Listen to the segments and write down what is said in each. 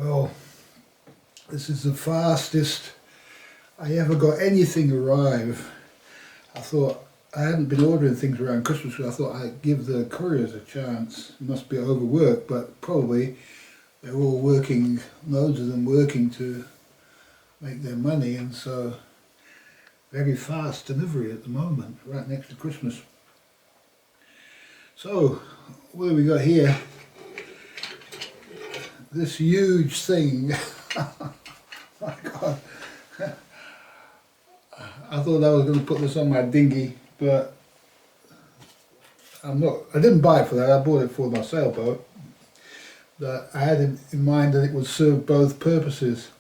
Well, this is the fastest I ever got anything arrive. I thought I hadn't been ordering things around Christmas, so I thought I'd give the couriers a chance. It must be overworked, but probably they're all working, loads of them working to make their money, and so very fast delivery at the moment, right next to Christmas. So, what have we got here? This huge thing. My God. I thought I was going to put this on my dinghy, but I'm not. I didn't buy it for that. I bought it for my sailboat. But I had in mind that it would serve both purposes.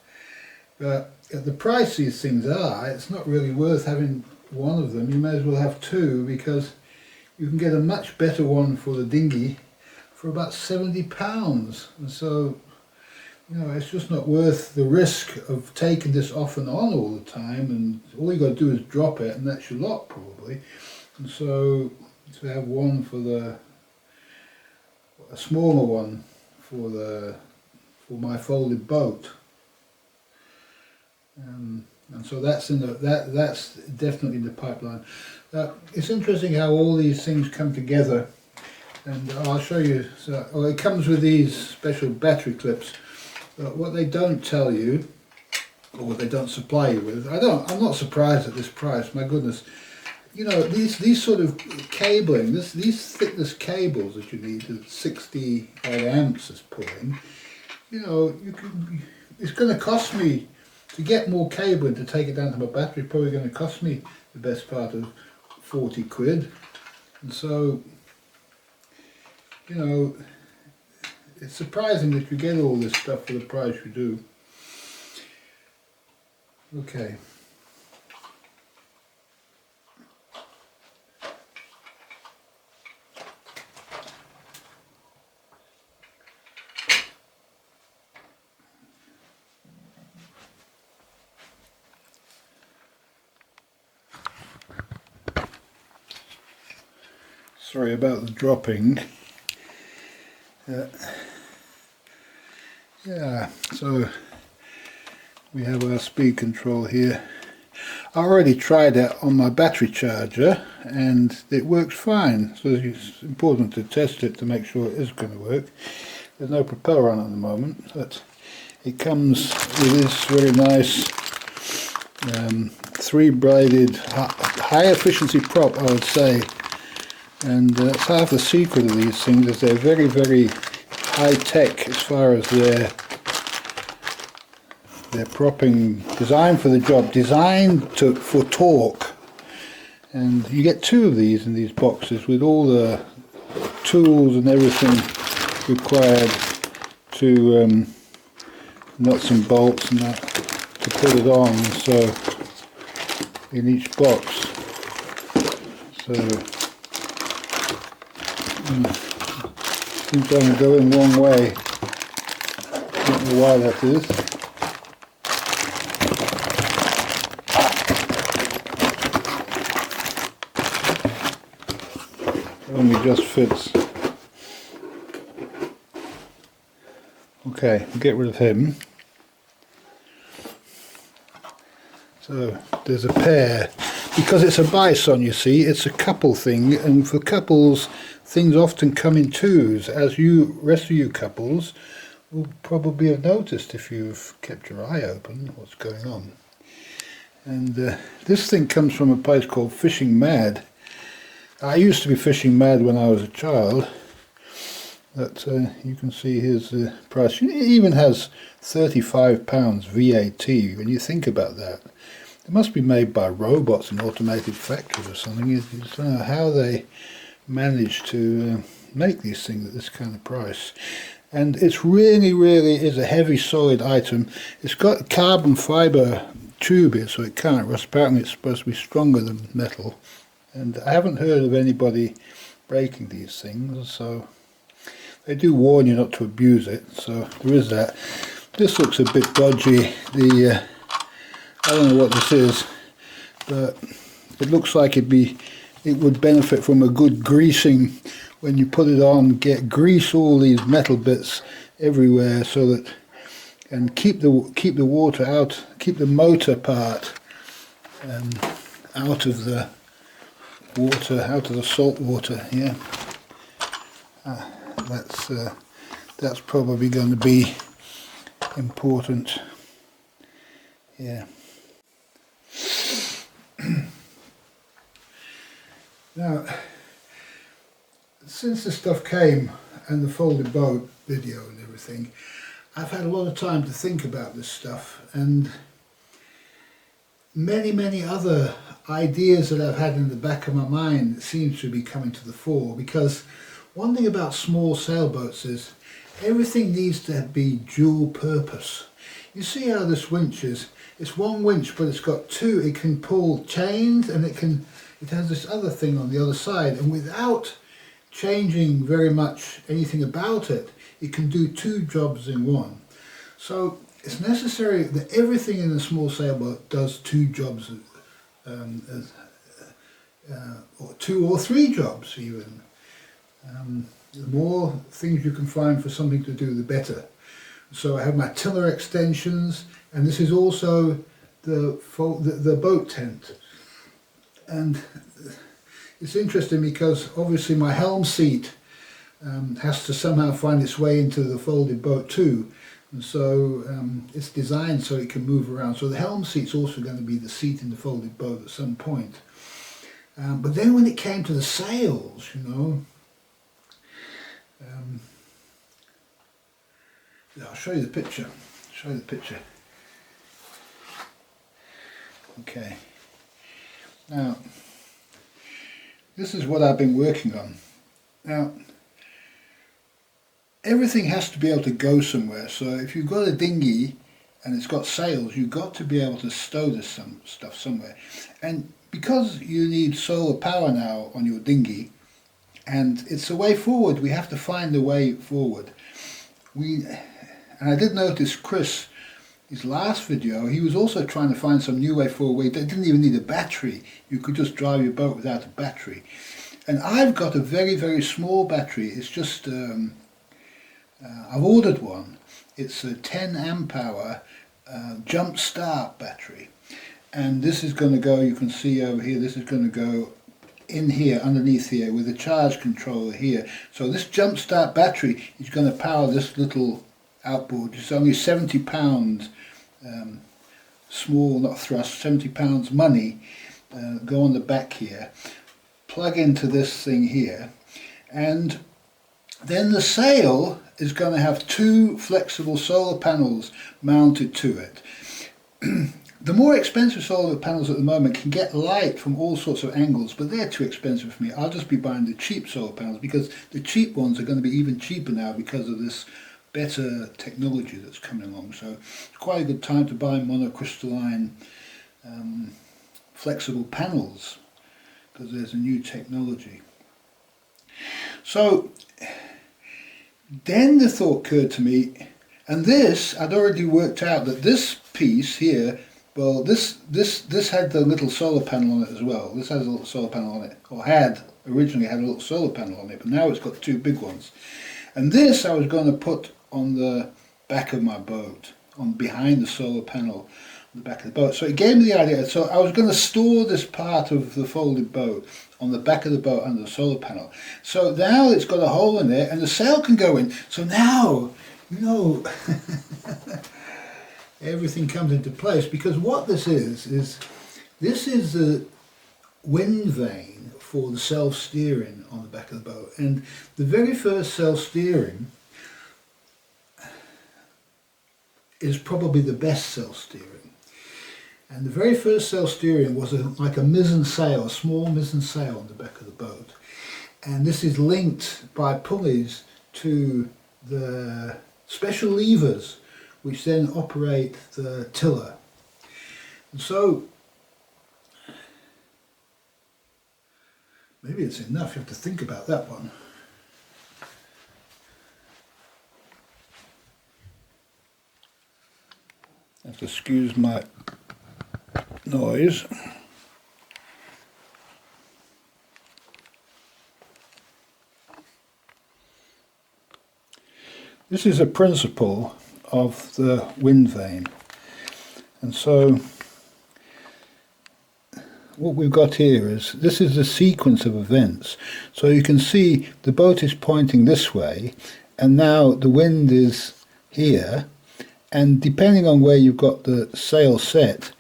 But at the price these things are, it's not really worth having one of them. You may as well have two, because you can get a much better one for the dinghy for about £70. And so, you know, it's just not worth the risk of taking this off and on all the time, and all you got to do is drop it and that's your lot probably. And so to have one for a smaller one for my folded boat, and so that's that's definitely in the pipeline. It's interesting how all these things come together, and I'll show you. So, it comes with these special battery clips. What they don't tell you, or what they don't supply you with, I'm not surprised at this price. My goodness, you know, these sort of cabling, these thickness cables that you need, 60 odd amps pulling. You know, it's going to cost me to get more cabling to take it down to my battery. Probably going to cost me the best part of 40 quid, and so, you know, it's surprising that you get all this stuff for the price you do. Okay. Sorry about the dropping. Yeah, so we have our speed control here. I already tried it on my battery charger and it works fine, so it's important to test it to make sure it is going to work. There's no propeller on it at the moment, but it comes with this very nice 3-bladed high efficiency prop, I would say. And that's half the secret of these things, is they're very, very high tech as far as their propping, designed for the job, designed for torque. And you get 2 of these in these boxes with all the tools and everything required to nuts and bolts and that to put it on. So in each box, so seems to only go in one way. Don't know why that is. It only just fits. Okay, get rid of him. So there's a pair. Because it's a Bison, you see, it's a couple thing, and for couples things often come in twos, as rest of you couples will probably have noticed if you've kept your eye open what's going on. And this thing comes from a place called Fishing Mad. I used to be fishing mad when I was a child, but you can see his price. It even has £35 VAT. When you think about that, it must be made by robots in automated factories or something. You don't know how they manage to make these things at this kind of price. And it's really is a heavy solid item. It's got carbon fibre tube here, so it can't rust. Apparently it's supposed to be stronger than metal, and I haven't heard of anybody breaking these things, so they do warn you not to abuse it, so there is that. This looks a bit dodgy. I don't know what this is, but it looks like it would benefit from a good greasing. When you put it on, grease all these metal bits everywhere, so that and keep the water out, keep the motor part out of the water, out of the salt water. Yeah, that's probably going to be important. Yeah. Now, since the stuff came and the folded boat video and everything, I've had a lot of time to think about this stuff, and many other ideas that I've had in the back of my mind seem to be coming to the fore, because one thing about small sailboats is everything needs to be dual purpose. You see how this winch is? It's one winch, but it's got two. It can pull chains, and it has this other thing on the other side, and without changing very much anything about it, it can do two jobs in one. So it's necessary that everything in a small sailboat does two jobs, or two or three jobs even. The more things you can find for something to do, the better. So I have my tiller extensions, and this is also the boat tent. And it's interesting because obviously my helm seat has to somehow find its way into the folded boat too, and so it's designed so it can move around. So the helm seat's also going to be the seat in the folded boat at some point. But then when it came to the sails, you know, I'll show you the picture. Okay. Now, this is what I've been working on. Now, everything has to be able to go somewhere. So if you've got a dinghy and it's got sails, you've got to be able to stow this stuff somewhere. And because you need solar power now on your dinghy, and it's a way forward, we have to find a way forward. And I did notice Chris, his last video, he was also trying to find some new way forward where you didn't even need a battery. You could just drive your boat without a battery. And I've got a very small battery. It's just, I've ordered one. It's a 10 amp hour jump start battery. And this is going to go, you can see over here, this is going to go in here, underneath here, with a charge controller here. So this jump start battery is going to power this little outboard. It's only 70 pounds, small, not thrust, 70 pounds money. Go on the back here, plug into this thing here, and then the sail is going to have two flexible solar panels mounted to it. The more expensive solar panels at the moment can get light from all sorts of angles, but they're too expensive for me. I'll just be buying the cheap solar panels, because the cheap ones are going to be even cheaper now because of this better technology that's coming along. So it's quite a good time to buy monocrystalline flexible panels, because there's a new technology. So then the thought occurred to me, and this, I'd already worked out that this piece here, well, this had the little solar panel on it as well. This has a little solar panel on it, or originally had a little solar panel on it, but now it's got two big ones. And this I was going to put on the back of my boat, behind the solar panel on the back of the boat. So it gave me the idea. So I was going to store this part of the folded boat on the back of the boat under the solar panel. So now it's got a hole in there and the sail can go in. So now, you know, everything comes into place, because what this is this is a wind vane for the self-steering on the back of the boat. And the very first self-steering is probably the best self-steering. And the very first self-steering was like a mizzen sail, a small mizzen sail on the back of the boat. And this is linked by pulleys to the special levers which then operate the tiller. And so, maybe it's enough, you have to think about that one. I have to excuse my noise. This is a principle of the wind vane. And so what we've got here is, this is the sequence of events. So you can see the boat is pointing this way, and now the wind is here, and depending on where you've got the sail set,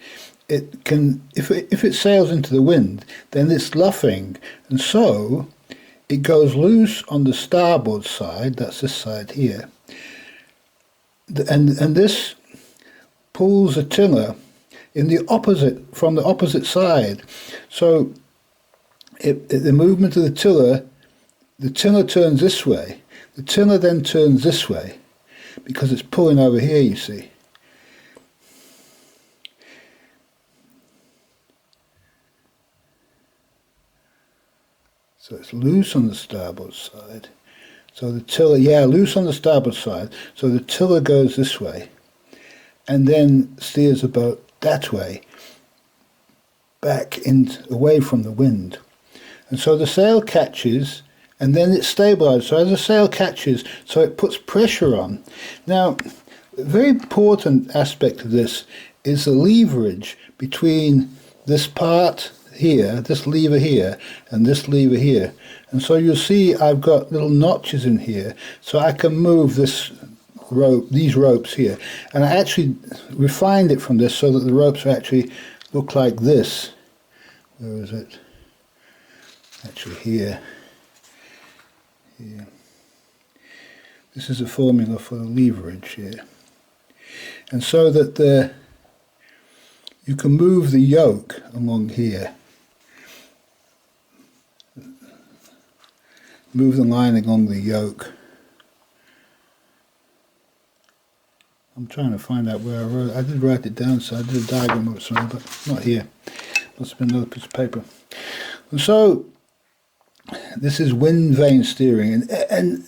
it can, if it sails into the wind, then it's luffing, and so it goes loose on the starboard side, that's this side here, and this pulls the tiller in the opposite, from the opposite side. So the movement of the tiller turns this way, the tiller then turns this way, because it's pulling over here, you see. So it's loose on the starboard side. So the tiller, yeah, loose on the starboard side. So the tiller goes this way, and then steers the boat that way, back away from the wind. And so the sail catches, and then it's stabilized. So as the sail catches, so it puts pressure on. Now, a very important aspect of this is the leverage between this part here, this lever here, and this lever here. And so you'll see I've got little notches in here, so I can move this rope, these ropes here. And I actually refined it from this so that the ropes actually look like this. Where is it? Actually here. Here. This is a formula for the leverage here. And so that you can move the yoke along here. Move the line along the yoke. I'm trying to find out where I wrote it. I did write it down, so I did a diagram of it somewhere, but not here. Must have been another piece of paper. And so this is wind vane steering, and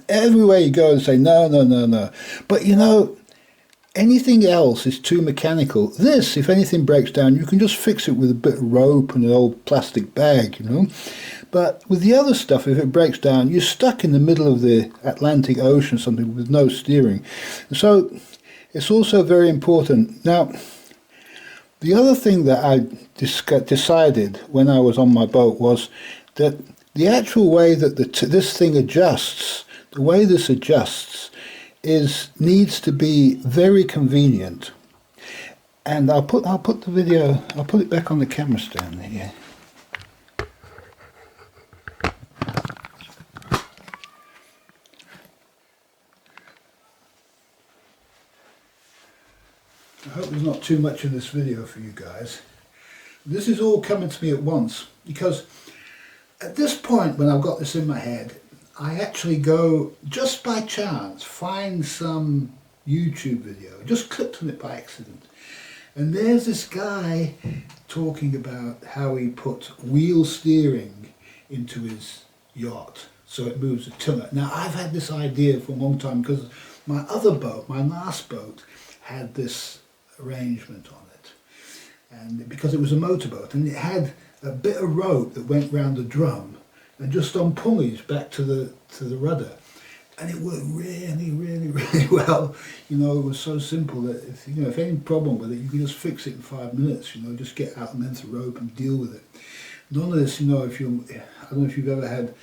everywhere you go and say no, no, no, no. But you know, anything else is too mechanical. This, if anything breaks down, you can just fix it with a bit of rope and an old plastic bag, you know. But with the other stuff, if it breaks down, you're stuck in the middle of the Atlantic Ocean or something with no steering. So it's also very important. Now, the other thing that I decided when I was on my boat was that the actual way that this thing adjusts, the way this adjusts, needs to be very convenient. And I'll put the video, I'll put it back on the camera stand here. I hope there's not too much in this video for you guys. This is all coming to me at once, because at this point when I've got this in my head, I actually go, just by chance, find some YouTube video. I just clicked on it by accident. And there's this guy talking about how he put wheel steering into his yacht so it moves the tiller. Now, I've had this idea for a long time because my other boat, my last boat, had this arrangement on it, and because it was a motorboat, and it had a bit of rope that went round the drum and just on pulleys back to the rudder, and it worked really, really, really well. You know, it was so simple that if any problem with it, you could just fix it in 5 minutes. You know, just get out an length of rope and deal with it. None of this, I don't know if you've ever had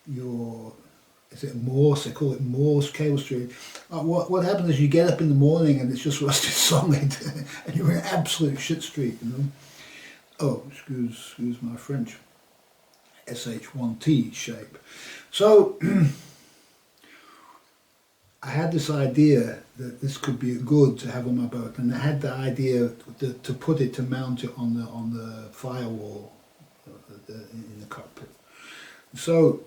your, is it Morse? They call it Morse cable steering. What happens is you get up in the morning and it's just rusted solid, and you're in an absolute shit streak, you know. Oh, excuse my French. SH1T shape. So I had this idea that this could be good to have on my boat, and I had the idea to mount it on the firewall in the cockpit. So,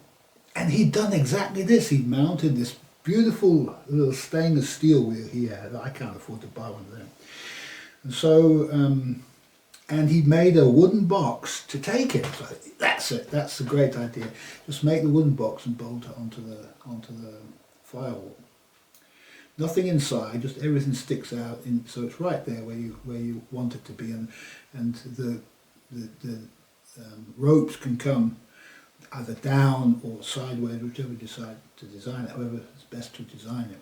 and he'd done exactly this. He'd mounted this beautiful little stainless steel wheel he had. I can't afford to buy one of them. And so, and he made a wooden box to take it. So that's it. That's a great idea. Just make the wooden box and bolt it onto the firewall. Nothing inside. Just everything sticks out. So it's right there where you want it to be, and the ropes can come either down or sideways, whichever you decide to design it. However, it's best to design it.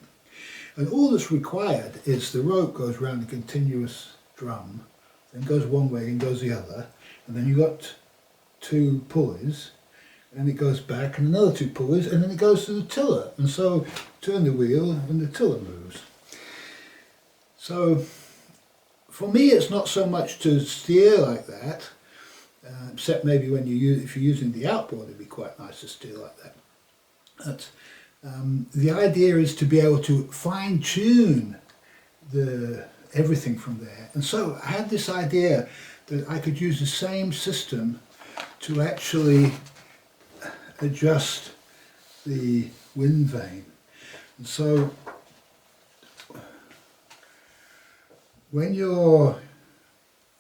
And all that's required is the rope goes around a continuous drum, then goes one way and goes the other, and then you've got 2 pulleys, and it goes back, and another 2 pulleys, and then it goes to the tiller. And so turn the wheel and the tiller moves. So for me it's not so much to steer like that, except maybe when if you're using the outboard it'd be quite nice to steer like that. But the idea is to be able to fine-tune everything from there. And so I had this idea that I could use the same system to actually adjust the wind vane. And so when you're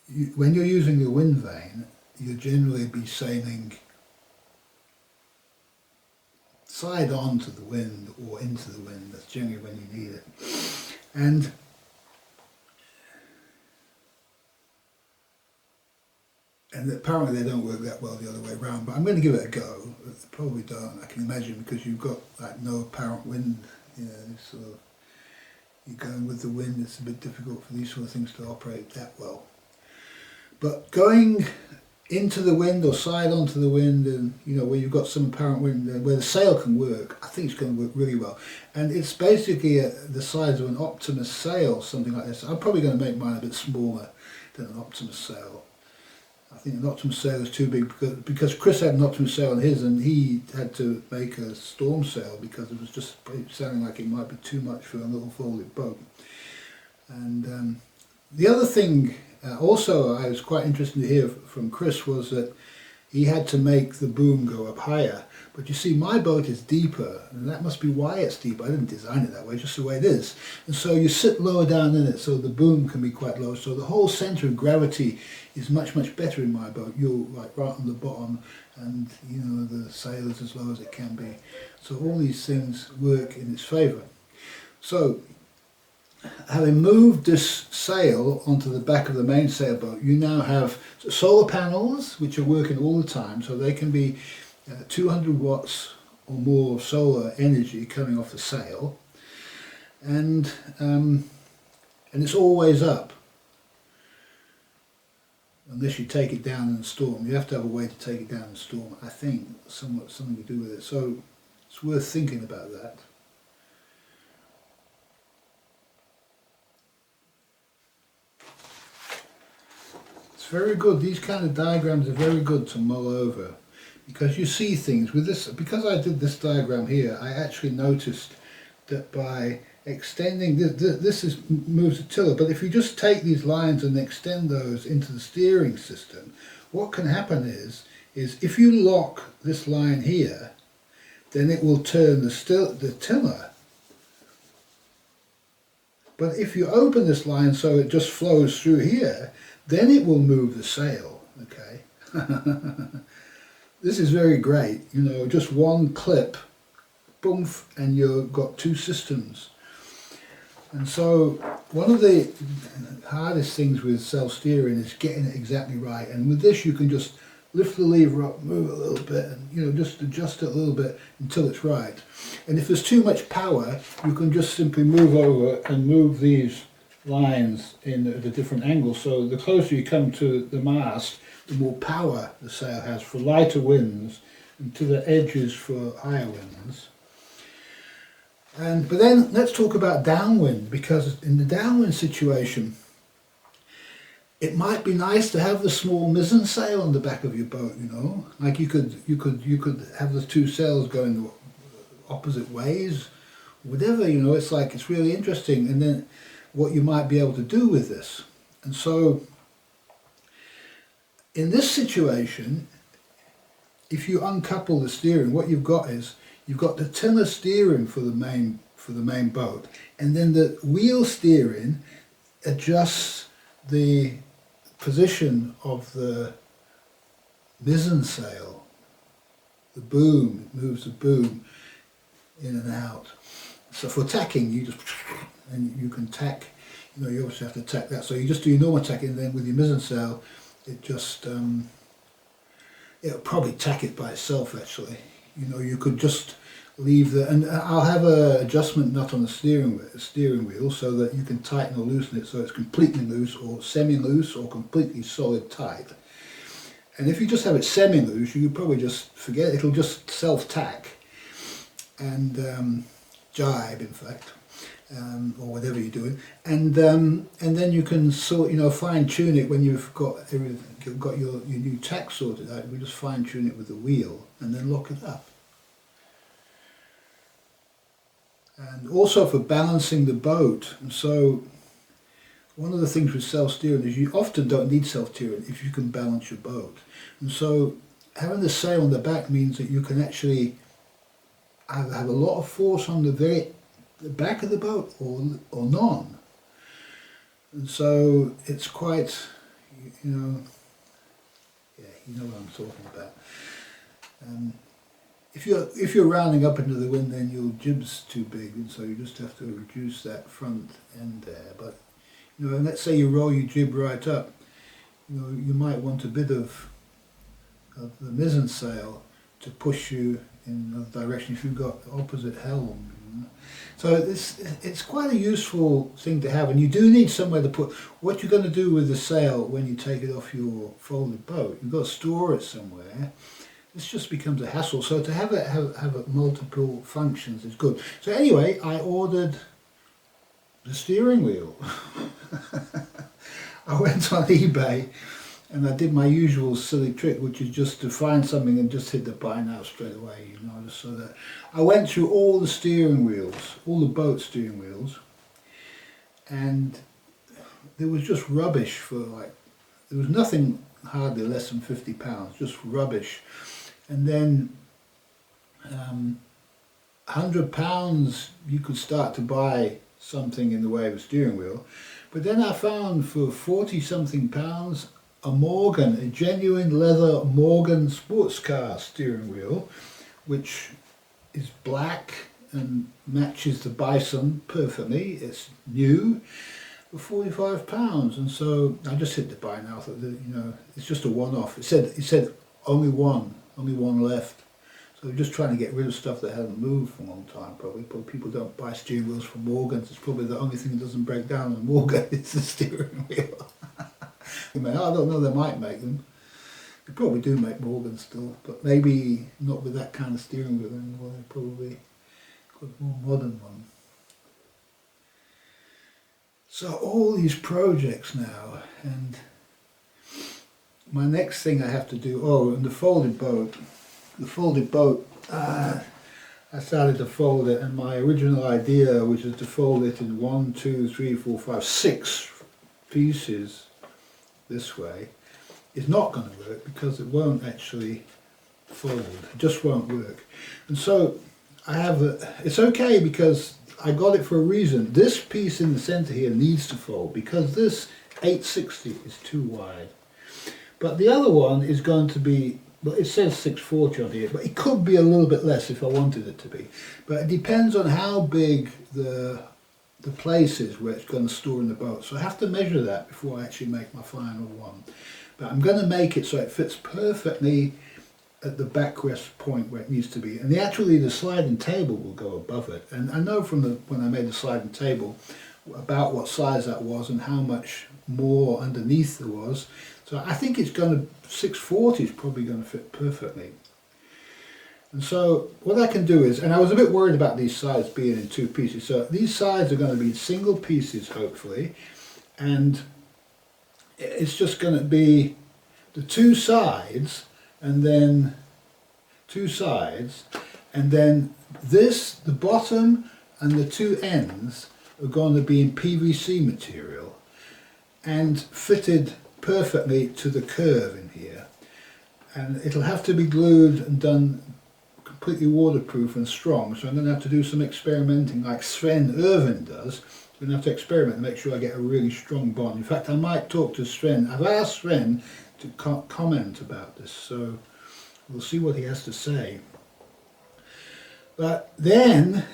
using the wind vane, you'll generally be sailing side on to the wind or into the wind. That's generally when you need it. And apparently they don't work that well the other way around, but I'm going to give it a go. They probably don't, I can imagine, because you've got like no apparent wind, sort of, you're going with the wind. It's a bit difficult for these sort of things to operate that well. But going into the wind or side onto the wind, and where you've got some apparent wind, where the sail can work, I think it's going to work really well. And it's basically the size of an Optimus sail, something like this. I'm probably going to make mine a bit smaller than an Optimus sail. I think an Optimus sail is too big because Chris had an Optimus sail on his, and he had to make a storm sail because it was just sounding like it might be too much for a little folded boat. And the other thing also I was quite interested to hear from Chris was that he had to make the boom go up higher. But you see, my boat is deeper, and that must be why it's deeper. I didn't design it that way, just the way it is. And so you sit lower down in it, so the boom can be quite low. So the whole centre of gravity is much, much better in my boat. You're like right on the bottom, and the sail is as low as it can be. So all these things work in its favour. So having moved this sail onto the back of the main sailboat, you now have solar panels which are working all the time, so they can be 200 watts or more of solar energy coming off the sail, and it's always up unless you take it down in a storm. You have to have a way to take it down in a storm, I think, something to do with it. So it's worth thinking about that. It's very good. These kind of diagrams are very good to mull over, because you see things with this. Because I did this diagram here, I actually noticed that by extending this moves the tiller, but if you just take these lines and extend those into the steering system, what can happen is if you lock this line here, then it will turn the tiller. But if you open this line so it just flows through here, then it will move the sail. Okay. This is very great, just one clip, boom, and you've got 2 systems. And so one of the hardest things with self-steering is getting it exactly right. And with this you can just lift the lever up, move it a little bit, and just adjust it a little bit until it's right. And if there's too much power, you can just simply move over and move these lines in at a different angle. So the closer you come to the mast, the more power the sail has for lighter winds, and to the edges for higher winds. But then let's talk about downwind, because in the downwind situation, it might be nice to have the small mizzen sail on the back of your boat. Like you could have the 2 sails going opposite ways, whatever. It's really interesting. And then what you might be able to do with this. And so in this situation, if you uncouple the steering, what you've got is you've got the tiller steering for the main boat, and then the wheel steering adjusts the position of the mizzen sail. The boom, it moves the boom in and out. So for tacking, you can tack. You obviously have to tack that. So you just do your normal tacking, and then with your mizzen sail, it just it'll probably tack it by itself. Actually, you could just leave the, and I'll have a adjustment nut on the steering wheel so that you can tighten or loosen it so it's completely loose or semi-loose or completely solid tight. And if you just have it semi-loose, you could probably just forget it. It'll just self-tack and jibe, in fact, or whatever you're doing. And then you can sort, fine-tune it when you've got everything, you've got your new tack sorted out. We just fine-tune it with the wheel and then lock it up. And also for balancing the boat. And so one of the things with self-steering is you often don't need self-steering if you can balance your boat. And so having the sail on the back means that you can actually either have a lot of force on the back of the boat or none. And so it's quite, yeah, you know what I'm talking about. If you're rounding up into the wind, then your jib's too big, and so you just have to reduce that front end there. But and let's say you roll your jib right up, you might want a bit of the mizzen sail to push you in another direction if you've got the opposite helm. So it's quite a useful thing to have, and you do need somewhere to put. What you're going to do with the sail when you take it off your folded boat, you've got to store it somewhere. This just becomes a hassle. So to have it multiple functions is good. So anyway, I ordered the steering wheel. I went on eBay and I did my usual silly trick, which is just to find something and just hit the buy now straight away, just so that I went through all the steering wheels, all the boat steering wheels, and there was just rubbish there was nothing hardly less than £50, just rubbish. And then £100 you could start to buy something in the way of a steering wheel. But then I found for 40 something pounds a genuine leather Morgan sports car steering wheel, which is black and matches the Bison perfectly. It's new for £45, and so I just hit the buy now. I thought it's just a one-off. It said only one left. So we're just trying to get rid of stuff that hasn't moved for a long time, probably. But people don't buy steering wheels from Morgans. It's probably the only thing that doesn't break down on Morgan is the steering wheel. I don't know, they might make them. They probably do make Morgans still, but maybe not with that kind of steering wheel anymore. They probably got a more modern one. So all these projects now, and my next thing I have to do, and the folded boat, I started to fold it, and my original idea, which is to fold it in 1, 2, 3, 4, 5, 6 pieces this way, is not going to work because it won't actually fold. It just won't work. And so it's okay because I got it for a reason. This piece in the center here needs to fold because this 860 is too wide. But the other one is going to be, well, it says 640 on here, but it could be a little bit less if I wanted it to be. But it depends on how big the place is where it's going to store in the boat. So I have to measure that before I actually make my final one. But I'm going to make it so it fits perfectly at the backrest point where it needs to be. And the sliding table will go above it. And I know from when I made the sliding table about what size that was and how much more underneath there was. So I think 640 is probably going to fit perfectly. And so what I can do is, and I was a bit worried about these sides being in 2 pieces, so these sides are going to be single pieces hopefully, and it's just going to be the 2 sides, and then 2 sides, and then the bottom and the 2 ends are going to be in PVC material and fitted perfectly to the curve in here, and it'll have to be glued and done completely waterproof and strong. So I'm going to have to do some experimenting like Sven Irvin does. I'm going to have to experiment and make sure I get a really strong bond. In fact, I might talk to Sven. I've asked Sven to comment about this, so we'll see what he has to say. But then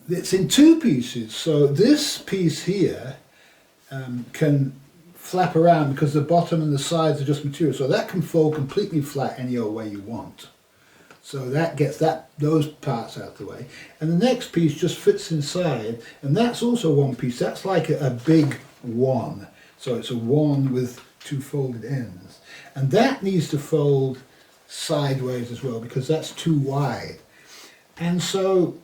it's in 2 pieces, so this piece here can flap around because the bottom and the sides are just material, so that can fold completely flat any old way you want. So that gets those parts out of the way. And the next piece just fits inside, and that's also one piece. That's like a big one. So it's a one with two folded ends. And that needs to fold sideways as well because that's too wide. And so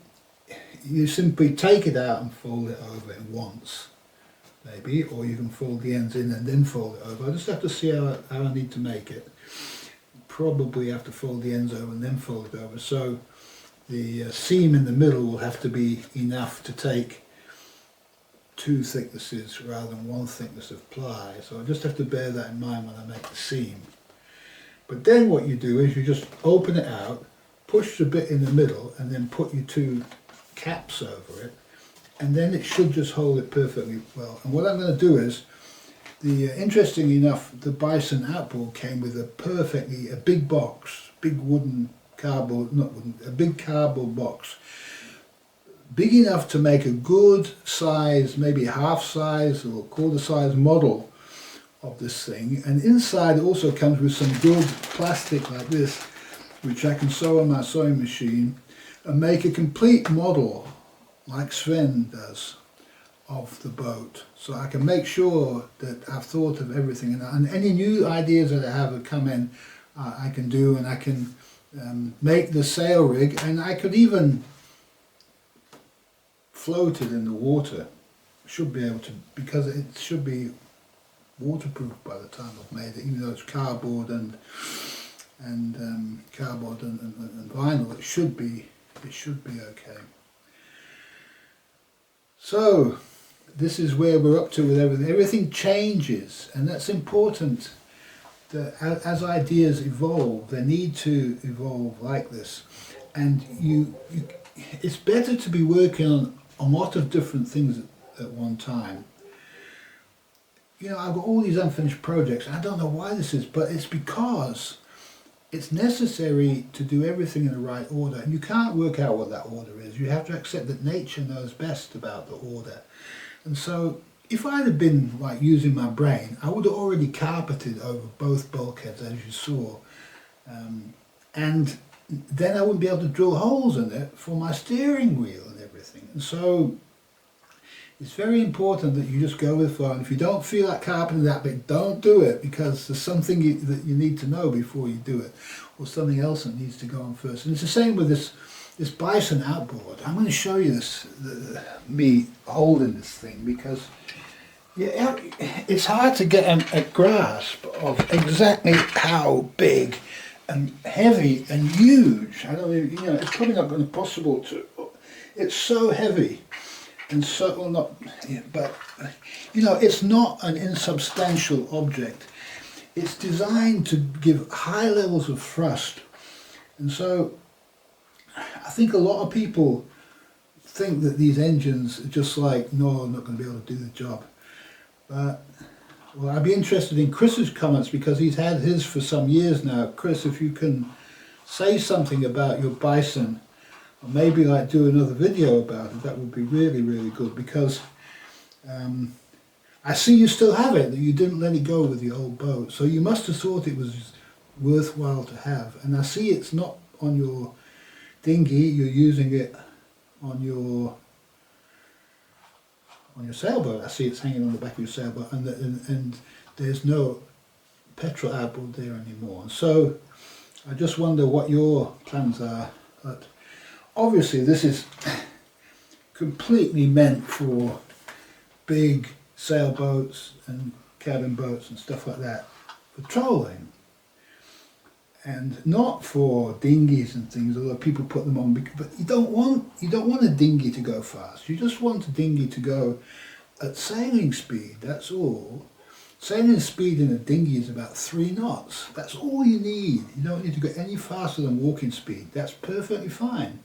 you simply take it out and fold it over once, maybe, or you can fold the ends in and then fold it over. I just have to see how I need to make it. Probably have to fold the ends over and then fold it over. So the seam in the middle will have to be enough to take two thicknesses rather than one thickness of ply. So I just have to bear that in mind when I make the seam. But then what you do is you just open it out, push the bit in the middle, and then put your two caps over it, and then it should just hold it perfectly well. And what I'm going to do is, interestingly enough, the Bison outboard came with a big box, big wooden cardboard, not wooden, a big cardboard box, big enough to make a good size, maybe half size or quarter size model of this thing. And inside it also comes with some good plastic like this, which I can sew on my sewing machine and make a complete model like Sven does of the boat. So I can make sure that I've thought of everything, and any new ideas that I have that come in I can do, and I can make the sail rig, and I could even float it in the water. Should be able to, because it should be waterproof by the time I've made it, even though it's cardboard and vinyl. It should be okay. So this is where we're up to with everything. Everything changes, and that's important. That as ideas evolve, they need to evolve like this, and it's better to be working on a lot of different things at one time. You know, I've got all these unfinished projects, and I don't know why this is, but it's because it's necessary to do everything in the right order, and you can't work out what that order is. You have to accept that nature knows best about the order. And so if I'd have been like using my brain, I would have already carpeted over both bulkheads, as you saw, and then I wouldn't be able to drill holes in it for my steering wheel and everything. And so it's very important that you just go with the flow, and if you don't feel like carpeting that bit, don't do it, because there's something that you need to know before you do it, or something else that needs to go on first. And it's the same with this Bison outboard. I'm going to show you this, me holding this thing, because it's hard to get a grasp of exactly how big and heavy and huge. I don't even, it's probably not going to be possible to. It's so heavy. And so, well, not, but it's not an insubstantial object. It's designed to give high levels of thrust, and so I think a lot of people think that these engines are just like, no, I'm not going to be able to do the job. But well, I'd be interested in Chris's comments, because he's had his for some years now. Chris, if you can say something about your Bison, or maybe like do another video about it, that would be really, really good, because I see you still have it, that you didn't let it go with the old boat, so you must have thought it was worthwhile to have. And I see it's not on your dinghy, you're using it on your sailboat. I see it's hanging on the back of your sailboat, and there's no petrol outboard there anymore. So I just wonder what your plans are. But obviously this is completely meant for big sailboats and cabin boats and stuff like that, for trolling, and not for dinghies and things, although people put them on. But you don't want a dinghy to go fast. You just want a dinghy to go at sailing speed, that's all. Sailing speed in a dinghy is about 3 knots. That's all you need. You don't need to go any faster than walking speed. That's perfectly fine.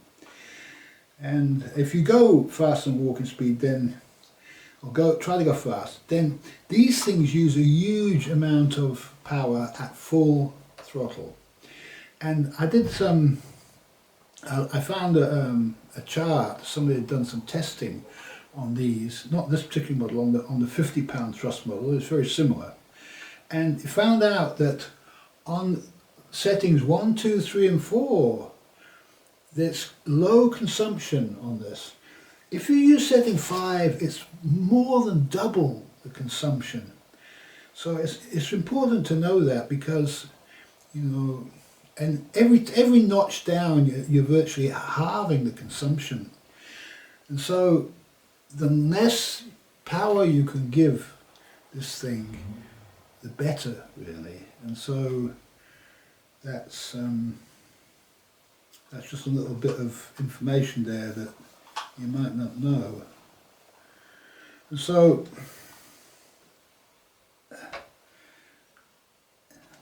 And if you go faster than walking speed, then, or try to go fast, then these things use a huge amount of power at full throttle. And I did I found a chart. Somebody had done some testing on these, not this particular model, on the 50-pound thrust model. It's very similar, and it found out that on settings 1, 2, 3 and 4, there's low consumption on this. If you use setting 5, it's more than double the consumption. So it's important to know that, because, you know, and every notch down you're virtually halving the consumption. And so the less power you can give this thing, the better, really. And so that's just a little bit of information there that you might not know. And so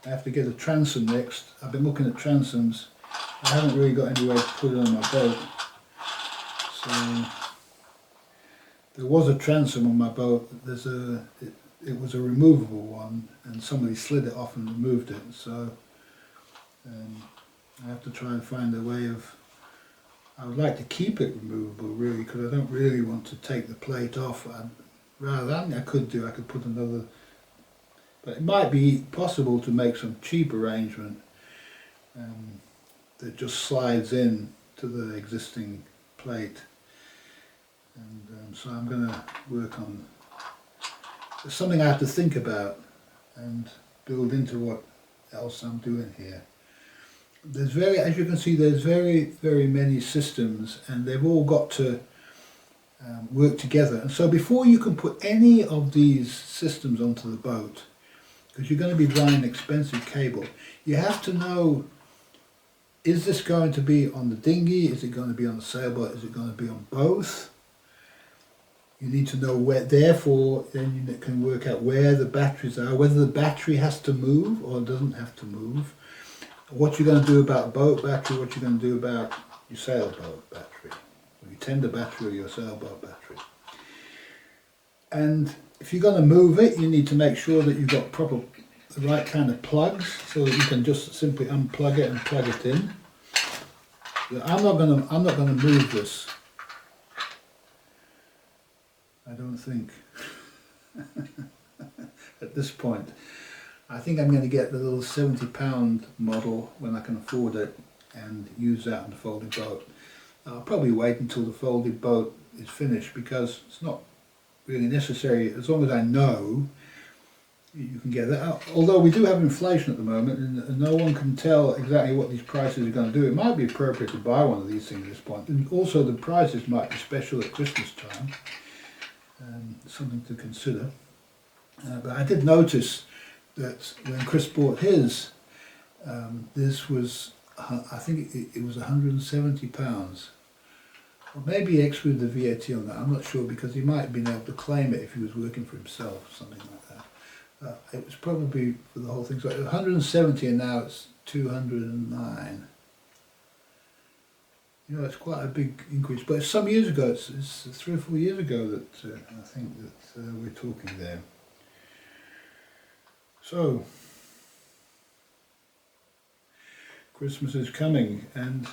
I have to get a transom next. I've been looking at transoms. I haven't really got any way to put it on my boat. So there was a transom on my boat. It was a removable one, and somebody slid it off and removed it. So I have to try and find a way of. I would like to keep it removable, really, because I don't really want to take the plate off. Rather than I could put another. But it might be possible to make some cheap arrangement that just slides in to the existing plate. And so I'm going to work on. It's something I have to think about and build into what else I'm doing here. There's as you can see, there's very many systems, and they've all got to work together. And so before you can put any of these systems onto the boat, because you're going to be drawing expensive cable, you have to know, is this going to be on the dinghy, is it going to be on the sailboat, is it going to be on both? You need to know where, therefore then you can work out where the batteries are, whether the battery has to move or doesn't have to move, what you're going to do about boat battery, what you're going to do about your sailboat battery, or your tender battery or your sailboat battery. And if you're going to move it, you need to make sure that you've got the right kind of plugs, so that you can just simply unplug it and plug it in. I'm not going to move this. I don't think. At this point, I think I'm going to get the little £70 model when I can afford it, and use that on the folded boat. I'll probably wait until the folded boat is finished, because it's not really necessary. As long as I know you can get that. Although we do have inflation at the moment, and no one can tell exactly what these prices are going to do. It might be appropriate to buy one of these things at this point. And also the prices might be special at Christmas time. Something to consider. But I did notice that when Chris bought his, this was, I think it was £170. Or maybe he excluded the VAT on that, I'm not sure, because he might have been able to claim it if he was working for himself, something like that. It was probably for the whole thing. So 170, and now it's 209. You know, it's quite a big increase. But some years ago, it's 3 or 4 years ago that I think that we're talking there. So Christmas is coming, and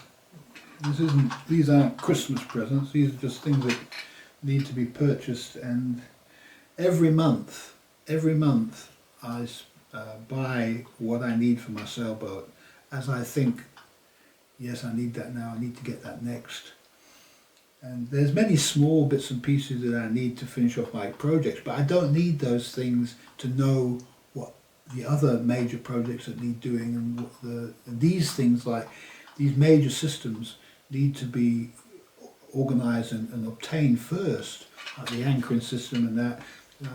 these aren't Christmas presents. These are just things that need to be purchased. And every month I buy what I need for my sailboat, as I think, yes, I need that now, I need to get that next. And there's many small bits and pieces that I need to finish off my projects, but I don't need those things to know what the other major projects that need doing, and what these things, like these major systems, need to be organised and obtained first, like the anchoring system and that.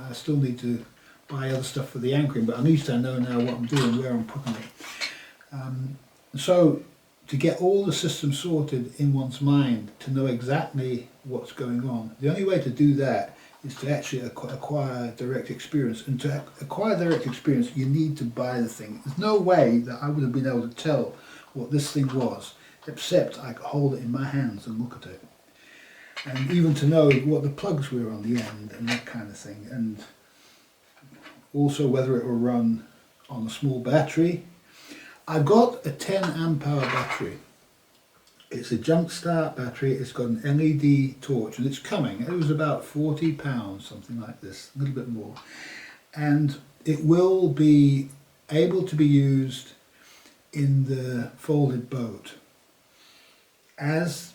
I still need to buy other stuff for the anchoring, but at least I know now what I'm doing, where I'm putting it. So to get all the systems sorted in one's mind, to know exactly what's going on, the only way to do that is to actually acquire direct experience. And to acquire direct experience, you need to buy the thing. There's no way that I would have been able to tell what this thing was, except I could hold it in my hands and look at it. And even to know what the plugs were on the end and that kind of thing. And also whether it will run on a small battery. I got a 10 amp hour battery. It's a jump start battery. It's got an LED torch, and it's coming. It was about £40, something like this, a little bit more. And it will be able to be used in the folded boat. as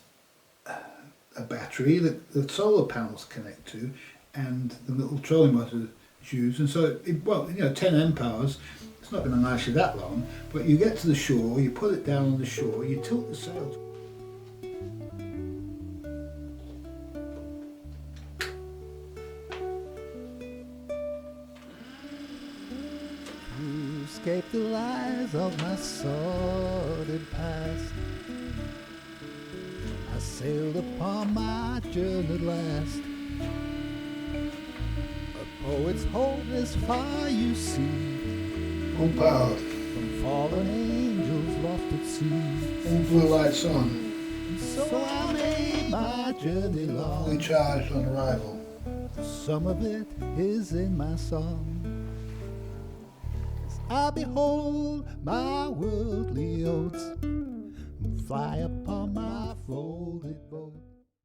a battery that the solar panels connect to, and the little trolling motor is used. And so, well, 10 amp hours, it's not going to last you that long, but you get to the shore, you put it down on the shore, you tilt the sails. To escape the lies of my sordid past, I sailed upon my journey at last. A poet's home is far, you see, All powered, from fallen angels lost at sea. all blue lights on, And so I made my journey fully long. charged on arrival. Some of it is in my song. As I behold my worldly oats, and fly upon my folded boat.